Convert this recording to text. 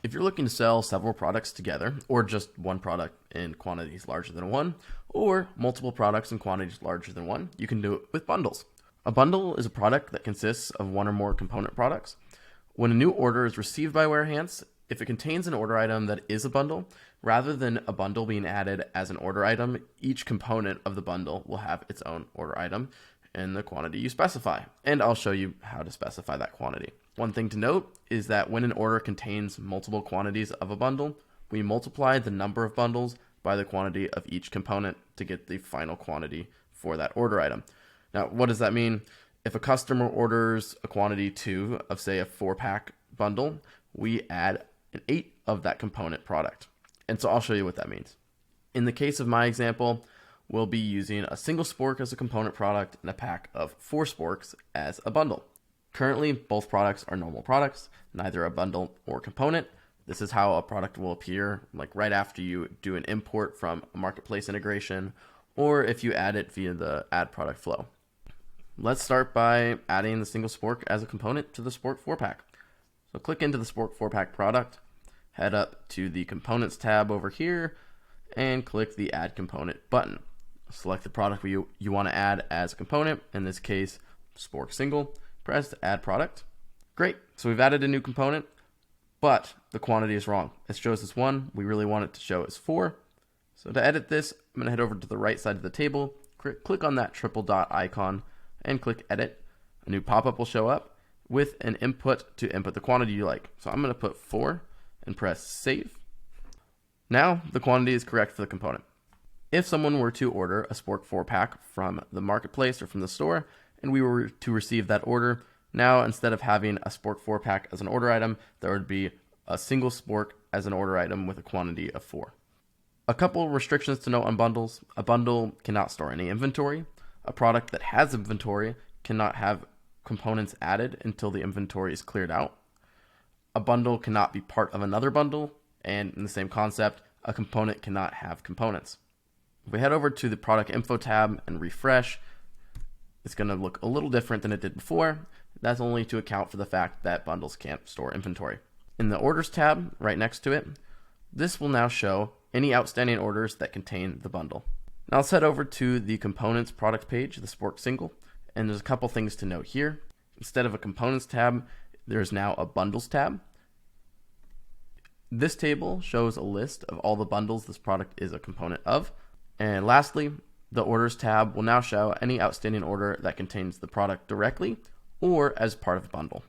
If you're looking to sell several products together, or just one product in quantities larger than one, or multiple products in quantities larger than one, you can do it with bundles. A bundle is a product that consists of one or more component products. When a new order is received by Warehance, if it contains an order item that is a bundle, rather than a bundle being added as an order item, each component of the bundle will have its own order item in the quantity you specify. And I'll show you how to specify that quantity. One thing to note is that when an order contains multiple quantities of a bundle, we multiply the number of bundles by the quantity of each component to get the final quantity for that order item. Now, what does that mean? If a customer orders a quantity 2 of, say, a 4-pack bundle, we add an 8 of that component product. And so I'll show you what that means. In the case of my example, we'll be using a single spork as a component product and a pack of 4 sporks as a bundle. Currently, both products are normal products, neither a bundle or component. This is how a product will appear like right after you do an import from a marketplace integration, or if you add it via the add product flow. Let's start by adding the single spork as a component to the Spork 4-pack. So click into the Spork 4-pack product, head up to the Components tab over here, and click the Add Component button. Select the product you want to add as a component, in this case, Spork Single. Press Add Product. Great, so we've added a new component, but the quantity is wrong. It shows as 1, we really want it to show as 4. So to edit this, I'm going to head over to the right side of the table, click on that triple dot icon, and click Edit. A new pop-up will show up with an input to input the quantity you like. So I'm going to put 4 and press Save. Now the quantity is correct for the component. If someone were to order a Spork 4-pack from the marketplace or from the store, and we were to receive that order, now instead of having a Spork 4-pack as an order item, there would be a single spork as an order item with a quantity of 4. A couple restrictions to note on bundles. A bundle cannot store any inventory. A product that has inventory cannot have components added until the inventory is cleared out. A bundle cannot be part of another bundle, and in the same concept, a component cannot have components. If we head over to the product info tab and refresh, it's going to look a little different than it did before. That's only to account for the fact that bundles can't store inventory. In the orders tab right next to it, this will now show any outstanding orders that contain the bundle. Now let's head over to the components product page, the Spork Single, and there's a couple things to note here. Instead of a components tab, there's now a bundles tab. This table shows a list of all the bundles this product is a component of. And lastly, the orders tab will now show any outstanding order that contains the product directly or as part of a bundle.